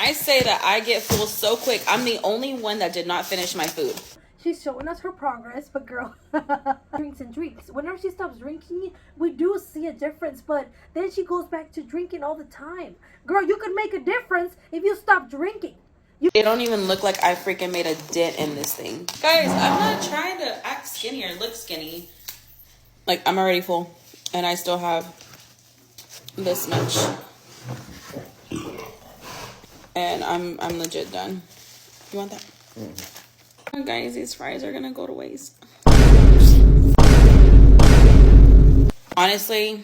I say that I get full so quick, I'm the only one that did not finish my food. She's showing us her progress, but girl, drinks and drinks. Whenever she stops drinking, we do see a difference, but then she goes back to drinking all the time. Girl, you could make a difference if you stop drinking. It don't even look like I freaking made a dent in this thing. Guys, I'm not trying to act skinny or look skinny. Like, I'm already full, and I still have this much. And I'm legit done. You want that? Mm-hmm. Guys, these fries are gonna go to waste. Honestly,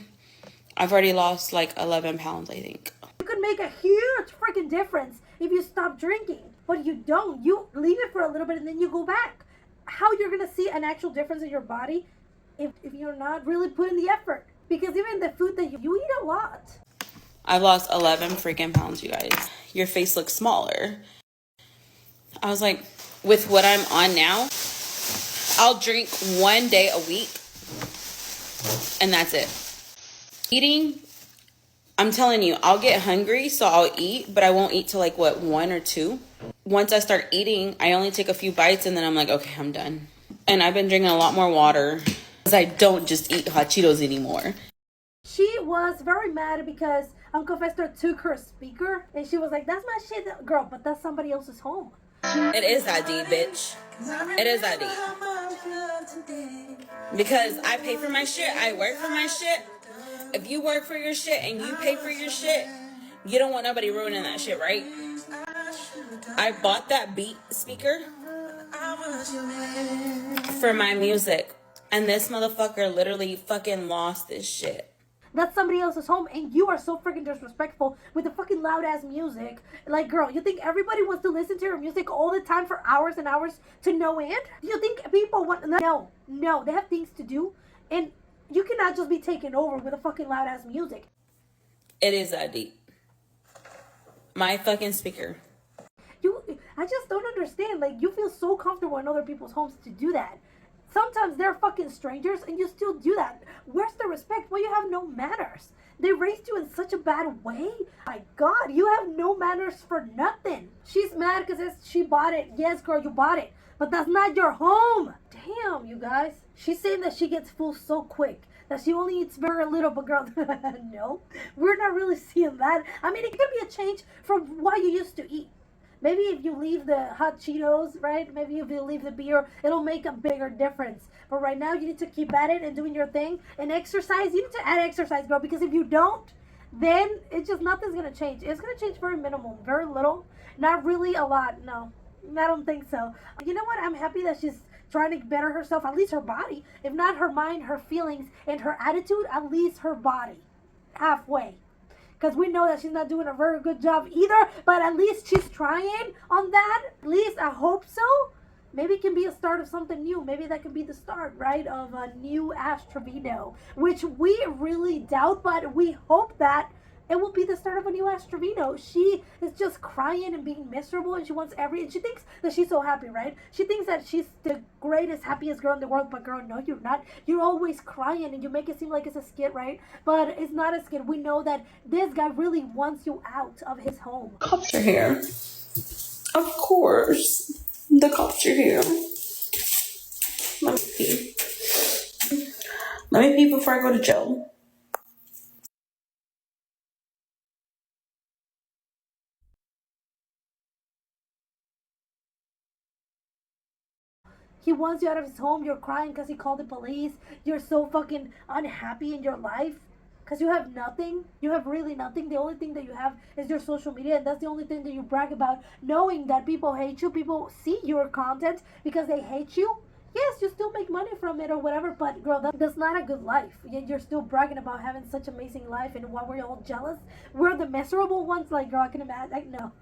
I've already lost like 11 pounds, I think. You could make a huge freaking difference if you stop drinking, but you don't. You leave it for a little bit and then you go back. How you're gonna see an actual difference in your body if you're not really putting the effort? Because even the food that you eat a lot. I've lost 11 freaking pounds, you guys. Your face looks smaller. I was like, with what I'm on now, I'll drink 1 day a week, and that's it. Eating, I'm telling you, I'll get hungry, so I'll eat, but I won't eat till like, what, 1 or 2? Once I start eating, I only take a few bites, and then I'm like, okay, I'm done. And I've been drinking a lot more water, because I don't just eat hot Cheetos anymore. She was very mad because Uncle Fester took her speaker, and she was like, that's my shit, girl, but that's somebody else's home. It is that deep, bitch. It is that deep. Because I pay for my shit. I work for my shit. If you work for your shit and you pay for your shit, you don't want nobody ruining that shit, right? I bought that beat speaker for my music. And this motherfucker literally fucking lost this shit. That's somebody else's home, and you are so freaking disrespectful with the fucking loud ass music. Like, girl, you think everybody wants to listen to your music all the time for hours and hours to no end? You think people want? No, they have things to do, and you cannot just be taken over with a fucking loud ass music. It is that deep. My fucking speaker. I just don't understand. Like, you feel so comfortable in other people's homes to do that. Sometimes they're fucking strangers and you still do that. Where's the respect? Well, you have no manners. They raised you in such a bad way. My God, you have no manners for nothing. She's mad because she bought it. Yes, girl, you bought it. But that's not your home. Damn, you guys. She's saying that she gets full so quick. That she only eats very little. But girl, no. We're not really seeing that. I mean, it could be a change from what you used to eat. Maybe if you leave the hot Cheetos, right? Maybe if you leave the beer, it'll make a bigger difference. But right now, you need to keep at it and doing your thing. And exercise, you need to add exercise, girl. Because if you don't, then it's just nothing's going to change. It's going to change very minimal, very little. Not really a lot, no. I don't think so. You know what? I'm happy that she's trying to better herself, at least her body. If not her mind, her feelings, and her attitude, at least her body. Halfway. Because we know that she's not doing a very good job either. But at least she's trying on that. At least I hope so. Maybe it can be a start of something new. Maybe that could be the start, right, of a new ashtrevino. Which we really doubt. But we hope that it will be the start of a new ashtrevino. She is just crying and being miserable. And she wants and she thinks that she's so happy, right? She thinks that she's the greatest, happiest girl in the world. But girl, no, you're not. You're always crying and you make it seem like it's a skit, right? But it's not a skit. We know that this guy really wants you out of his home. Cops are here. Of course. The cops are here. Let me pee. Let me pee before I go to jail. He wants you out of his home. You're crying because he called the police. You're so fucking unhappy in your life because you have nothing. You have really nothing. The only thing that you have is your social media, and that's the only thing that you brag about, knowing that people hate you. People see your content because they hate you. Yes, you still make money from it or whatever, but girl, that's not a good life. You're still bragging about having such amazing life, and why we're all jealous? We're the miserable ones. Like, girl, I can imagine. Like, no.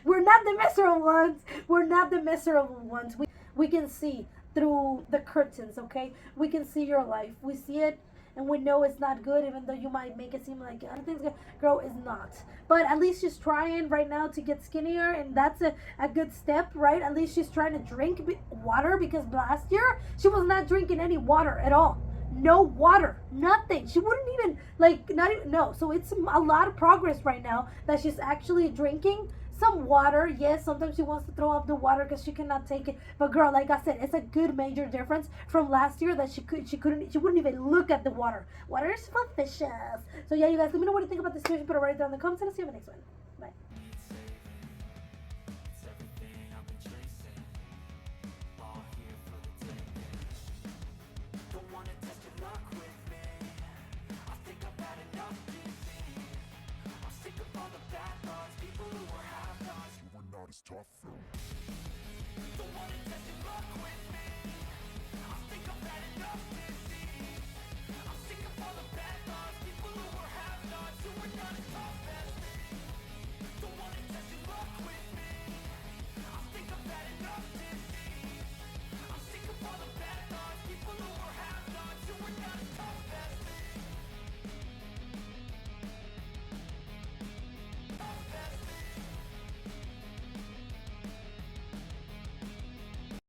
We're not the miserable ones. We're not the miserable ones. We can see through the curtains, okay? We can see your life. We see it, and we know it's not good, even though you might make it seem like everything's good. Girl, it's not. But at least she's trying right now to get skinnier, and that's a good step, right? At least she's trying to drink water, because last year, she was not drinking any water at all. No water, nothing. She wouldn't even, like, not even, no. So it's a lot of progress right now that she's actually drinking some water. Yes, sometimes she wants to throw up the water because she cannot take it. But girl, like I said, it's a good major difference from last year that she wouldn't even look at the water. Water is for fishes. So yeah, you guys, let me know what you think about this situation. Put it right down in the comments, and I'll see you in the next one. Bye. Tough. Don't wanna test your luck with me. I think I've had enough.